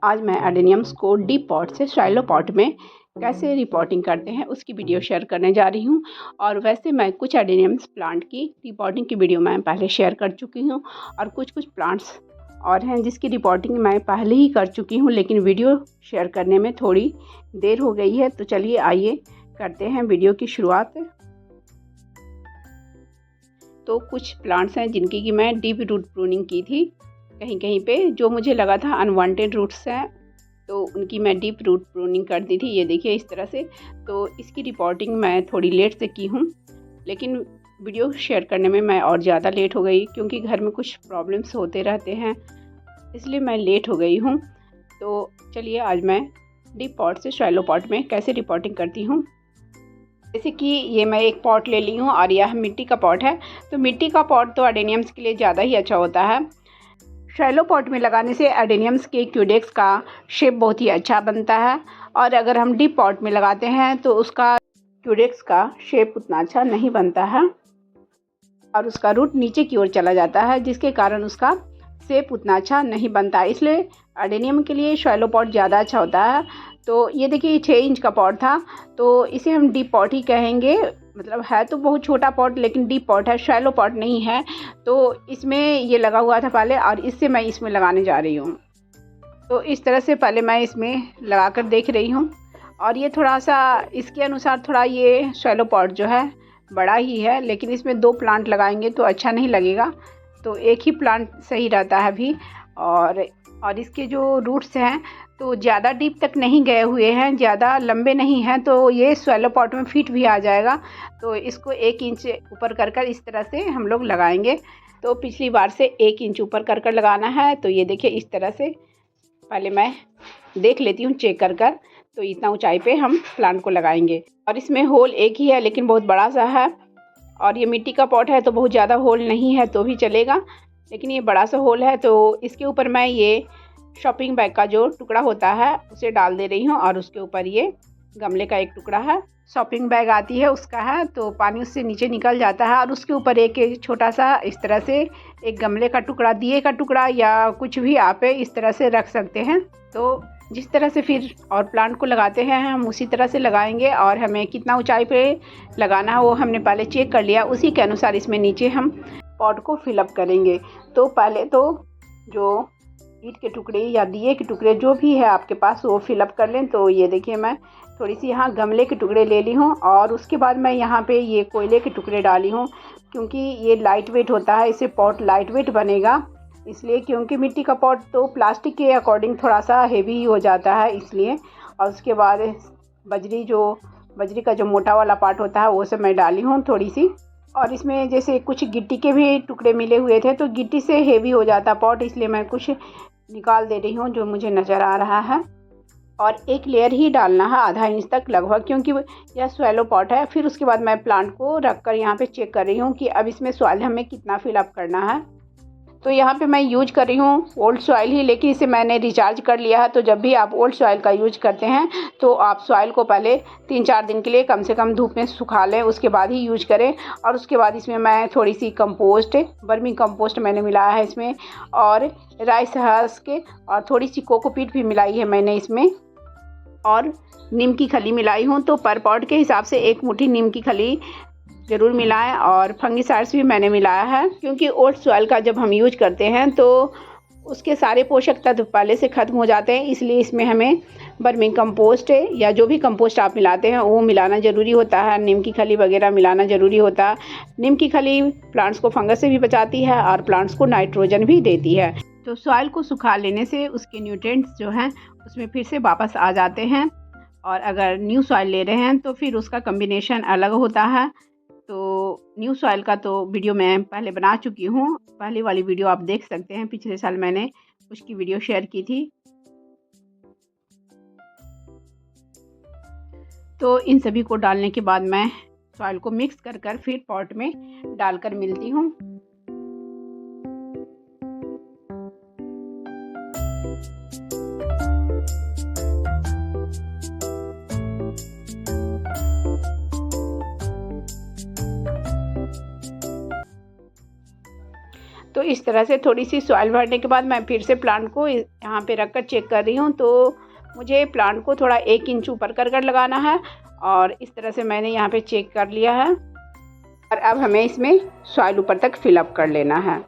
आज मैं एडेनियम्स को डीप पॉट से शैलो पॉट में कैसे रिपोर्टिंग करते हैं उसकी वीडियो शेयर करने जा रही हूं। और वैसे मैं कुछ एडेनियम्स प्लांट की रिपोर्टिंग की वीडियो मैं पहले शेयर कर चुकी हूं और कुछ प्लांट्स और हैं जिसकी रिपोर्टिंग मैं पहले ही कर चुकी हूं, लेकिन वीडियो शेयर करने में थोड़ी देर हो गई है। तो चलिए आइए करते हैं वीडियो की शुरुआत। तो कुछ प्लांट्स हैं जिनकी कि मैं डीप रूट प्रूनिंग की थी, कहीं कहीं पे जो मुझे लगा था अनवांटेड रूट्स हैं तो उनकी मैं डीप रूट प्रूनिंग कर दी थी। ये देखिए इस तरह से। तो इसकी रिपोर्टिंग मैं थोड़ी लेट से की हूँ, लेकिन वीडियो शेयर करने में मैं और ज़्यादा लेट हो गई क्योंकि घर में कुछ प्रॉब्लम्स होते रहते हैं, इसलिए मैं लेट हो गई हूँ। तो चलिए आज मैं डीप पॉट से शैलो पॉट में कैसे रिपोर्टिंग करती हूँ। जैसे कि ये मैं एक पॉट ले ली हूँ और यह मिट्टी का पॉट है। तो मिट्टी का पॉट तो एडेनियम्स के लिए ज़्यादा ही अच्छा होता है। शैलो पॉट में लगाने से एडेनियम्स के क्यूडेक्स का शेप बहुत ही अच्छा बनता है, और अगर हम डीप पॉट में लगाते हैं तो उसका क्यूडेक्स का शेप उतना अच्छा नहीं बनता है और उसका रूट नीचे की ओर चला जाता है, जिसके कारण उसका शेप उतना अच्छा नहीं बनता है। इसलिए एडेनियम के लिए शैलो पॉट ज़्यादा अच्छा होता है। तो ये देखिए 6 इंच का पॉट था, तो इसे हम डीप पॉट ही कहेंगे। मतलब है तो बहुत छोटा पॉट, लेकिन डीप पॉट है, शैलो पॉट नहीं है। तो इसमें ये लगा हुआ था पहले, और इससे मैं इसमें लगाने जा रही हूँ। तो इस तरह से पहले मैं इसमें लगा कर देख रही हूँ, और ये थोड़ा सा इसके अनुसार थोड़ा ये शैलो पॉट जो है बड़ा ही है, लेकिन इसमें 2 प्लांट लगाएंगे तो अच्छा नहीं लगेगा। तो एक ही प्लांट सही रहता है अभी। और इसके जो रूट्स हैं तो ज़्यादा डीप तक नहीं गए हुए हैं, ज़्यादा लंबे नहीं हैं, तो ये शैलो पॉट में फिट भी आ जाएगा। तो इसको 1 इंच ऊपर कर इस तरह से हम लोग लगाएंगे। तो पिछली बार से 1 इंच ऊपर कर लगाना है। तो ये देखिए इस तरह से पहले मैं देख लेती हूँ चेक कर। तो इतना ऊंचाई पे हम प्लांट को लगाएंगे, और इसमें होल एक ही है लेकिन बहुत बड़ा सा है। और ये मिट्टी का पॉट है तो बहुत ज़्यादा होल नहीं है तो भी चलेगा, लेकिन ये बड़ा सा होल है। तो इसके ऊपर मैं ये शॉपिंग बैग का जो टुकड़ा होता है उसे डाल दे रही हूँ, और उसके ऊपर ये गमले का एक टुकड़ा है। शॉपिंग बैग आती है उसका है, तो पानी उससे नीचे निकल जाता है, और उसके ऊपर एक छोटा सा इस तरह से एक गमले का टुकड़ा, दिए का टुकड़ा या कुछ भी आप इस तरह से रख सकते हैं। तो जिस तरह से फिर और प्लांट को लगाते हैं हम उसी तरह से लगाएंगे, और हमें कितना ऊंचाई पे लगाना है वो हमने पहले चेक कर लिया। उसी के अनुसार इसमें नीचे हम पॉट को फिलअप करेंगे। तो पहले तो जो ईंट के टुकड़े या दिए के टुकड़े जो भी है आपके पास वो फिलअप कर लें। तो ये देखिए मैं थोड़ी सी यहाँ गमले के टुकड़े ले ली हूँ, और उसके बाद मैं यहाँ पे ये कोयले के टुकड़े डाली हूँ, क्योंकि ये लाइट वेट होता है, इससे पॉट लाइट वेट बनेगा। इसलिए क्योंकि मिट्टी का पॉट तो प्लास्टिक के अकॉर्डिंग थोड़ा सा हेवी हो जाता है, इसलिए। और उसके बाद बजरी का जो मोटा वाला पार्ट होता है वो सब मैं डाली हूँ थोड़ी सी। और इसमें जैसे कुछ गिट्टी के भी टुकड़े मिले हुए थे, तो गिट्टी से हेवी हो जाता पॉट, इसलिए मैं कुछ निकाल दे रही हूँ जो मुझे नज़र आ रहा है। और एक लेयर ही डालना है, आधा इंच तक लगभग, क्योंकि यह शैलो पॉट है। फिर उसके बाद मैं प्लांट को रख कर यहाँ पे चेक कर रही हूँ कि अब इसमें सॉइल हमें कितना फिलअप करना है। तो यहाँ पे मैं यूज कर रही हूँ ओल्ड सॉइल ही, लेकिन इसे मैंने रिचार्ज कर लिया है। तो जब भी आप ओल्ड सॉइल का यूज करते हैं तो आप सॉइल को पहले 3-4 दिन के लिए कम से कम धूप में सुखा लें, उसके बाद ही यूज करें। और उसके बाद इसमें मैं थोड़ी सी कंपोस्ट, वर्मी कंपोस्ट मैंने मिलाया है इसमें, और राइस हस्क के, और थोड़ी सी कोकोपीट भी मिलाई है मैंने इसमें, और नीम की खली मिलाई हूँ। तो पर पॉट के हिसाब से 1 मुट्ठी नीम की खली ज़रूर मिलाएं, और फंगिसाइड्स भी मैंने मिलाया है, क्योंकि ओल्ड सॉइल का जब हम यूज करते हैं तो उसके सारे पोषक तत्व पहले से ख़त्म हो जाते हैं। इसलिए इसमें हमें वर्मी कंपोस्ट या जो भी कंपोस्ट आप मिलाते हैं वो मिलाना ज़रूरी होता है। नीम की खली वगैरह मिलाना ज़रूरी होता है। नीम की खली प्लांट्स को फंगस से भी बचाती है और प्लांट्स को नाइट्रोजन भी देती है। तो सॉइल को सुखा लेने से उसके न्यूट्रिएंट्स जो हैं उसमें फिर से वापस आ जाते हैं, और अगर न्यू सॉइल ले रहे हैं तो फिर उसका कम्बिनेशन अलग होता है। तो न्यू सॉइल का तो वीडियो मैं पहले बना चुकी हूँ, पहली वाली वीडियो आप देख सकते हैं, पिछले साल मैंने उसकी वीडियो शेयर की थी। तो इन सभी को डालने के बाद मैं सॉइल को मिक्स कर फिर पॉट में डालकर मिलती हूँ। तो इस तरह से थोड़ी सी सॉइल भरने के बाद मैं फिर से प्लांट को यहाँ पे रख कर चेक कर रही हूँ। तो मुझे प्लांट को थोड़ा 1 इंच ऊपर कर लगाना है और इस तरह से मैंने यहाँ पे चेक कर लिया है। और अब हमें इसमें सॉइल ऊपर तक फिलअप कर लेना है।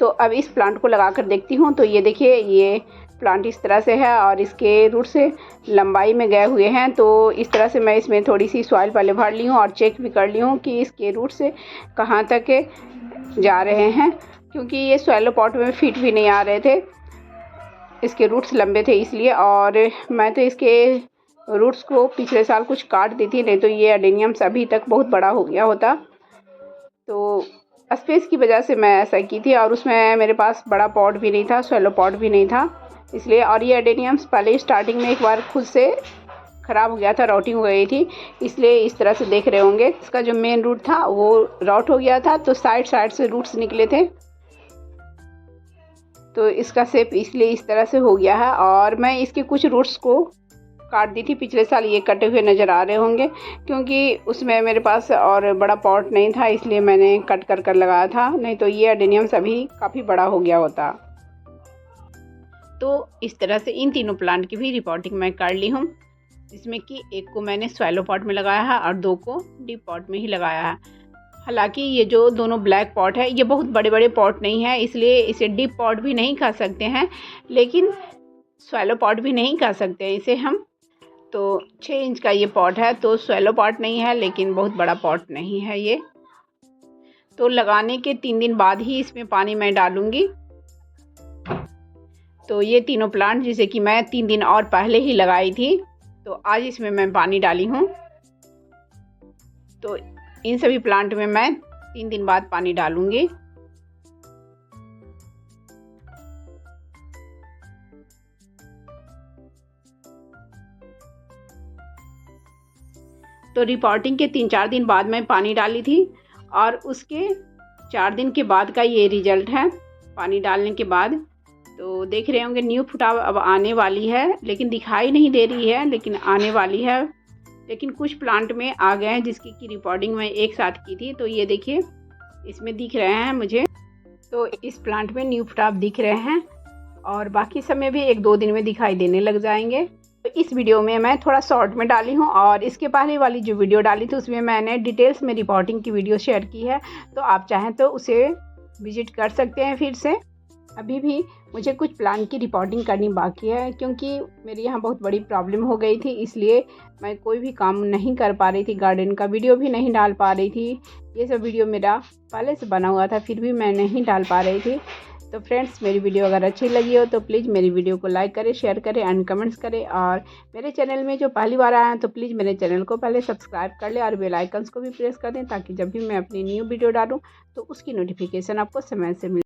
तो अब इस प्लांट को लगा कर देखती हूँ। तो ये देखिए, ये प्लांट इस तरह से है और इसके रूट से लंबाई में गए हुए हैं। तो इस तरह से मैं इसमें थोड़ी सी सॉइल पहले भर ली हूँ और चेक भी कर ली हूँ कि इसके रूट से कहाँ तक जा रहे हैं, क्योंकि ये सॉइल पॉट में फिट भी नहीं आ रहे थे, इसके रूट्स लंबे थे इसलिए। और मैं तो इसके रूट्स को पिछले साल कुछ काट दी थी, नहीं तो ये एडेनियम्स अभी तक बहुत बड़ा हो गया होता। तो स्पेस की वजह से मैं ऐसा की थी और उसमें मेरे पास बड़ा पॉट भी नहीं था, सॉइल पॉट भी नहीं था इसलिए। और ये एडेनियम्स पहले स्टार्टिंग में एक बार खुद से ख़राब हो गया था, रॉटिंग हो गई थी, इसलिए इस तरह से देख रहे होंगे। इसका जो मेन रूट था वो रॉट हो गया था, तो साइड से रूट्स निकले थे, तो इसका शेप इसलिए इस तरह से हो गया है। और मैं इसके कुछ रूट्स को काट दी थी पिछले साल, ये कटे हुए नज़र आ रहे होंगे, क्योंकि उसमें मेरे पास और बड़ा पॉट नहीं था इसलिए मैंने कट कर लगाया था, नहीं तो ये एडेनियम्स अभी काफ़ी बड़ा हो गया होता। तो इस तरह से इन तीनों प्लांट की भी रिपोर्टिंग मैं कर ली हूँ, जिसमें कि एक को मैंने सॉइलो पॉट में लगाया है और 2 को डीप पॉट में ही लगाया है। हालांकि ये जो दोनों ब्लैक पॉट है ये बहुत बड़े बड़े पॉट नहीं है, इसलिए इसे डीप पॉट भी नहीं खा सकते हैं, लेकिन सॉइलो पॉट भी नहीं खा सकते हैं इसे हम। तो 6 इंच का ये पॉट है, तो सॉइलो पॉट नहीं है लेकिन बहुत बड़ा पॉट नहीं है ये। तो लगाने के 3 दिन बाद ही इसमें पानी मैं डालूँगी। तो ये तीनों प्लांट जिसे कि मैं 3 दिन और पहले ही लगाई थी, तो आज इसमें मैं पानी डाली हूँ। तो इन सभी प्लांट में मैं 3 दिन बाद पानी डालूँगी। तो रिपोर्टिंग के 3-4 दिन बाद मैं पानी डाली थी और उसके 4 दिन के बाद का ये रिजल्ट है पानी डालने के बाद। तो देख रहे होंगे न्यू फुटाव अब आने वाली है, लेकिन दिखाई नहीं दे रही है, लेकिन आने वाली है। लेकिन कुछ प्लांट में आ गए हैं जिसकी की रिपोर्टिंग मैं एक साथ की थी। तो ये देखिए, इसमें दिख रहे हैं मुझे, तो इस प्लांट में न्यू फुटाव दिख रहे हैं और बाकी सब में भी 1-2 दिन में दिखाई देने लग जाएंगे। तो इस वीडियो में मैं थोड़ा शॉर्ट में डाली हूँ और इसके पहले वाली जो वीडियो डाली थी उसमें मैंने डिटेल्स में रिपोर्टिंग की वीडियो शेयर की है, तो आप चाहें तो उसे विजिट कर सकते हैं फिर से। अभी भी मुझे कुछ प्लांट की रिपोर्टिंग करनी बाकी है, क्योंकि मेरे यहाँ बहुत बड़ी प्रॉब्लम हो गई थी, इसलिए मैं कोई भी काम नहीं कर पा रही थी, गार्डन का वीडियो भी नहीं डाल पा रही थी। ये सब वीडियो मेरा पहले से बना हुआ था, फिर भी मैं नहीं डाल पा रही थी। तो फ्रेंड्स, मेरी वीडियो अगर अच्छी लगी हो तो प्लीज़ मेरी वीडियो को लाइक करें, शेयर करें एंड कमेंट्स करें। और मेरे चैनल में जो पहली बार आए हैं तो प्लीज़ मेरे चैनल को पहले सब्सक्राइब कर लें और बेल आइकन्स को भी प्रेस कर दें, ताकि जब भी मैं अपनी न्यू वीडियो डालूँ तो उसकी नोटिफिकेशन आपको समय से मिले।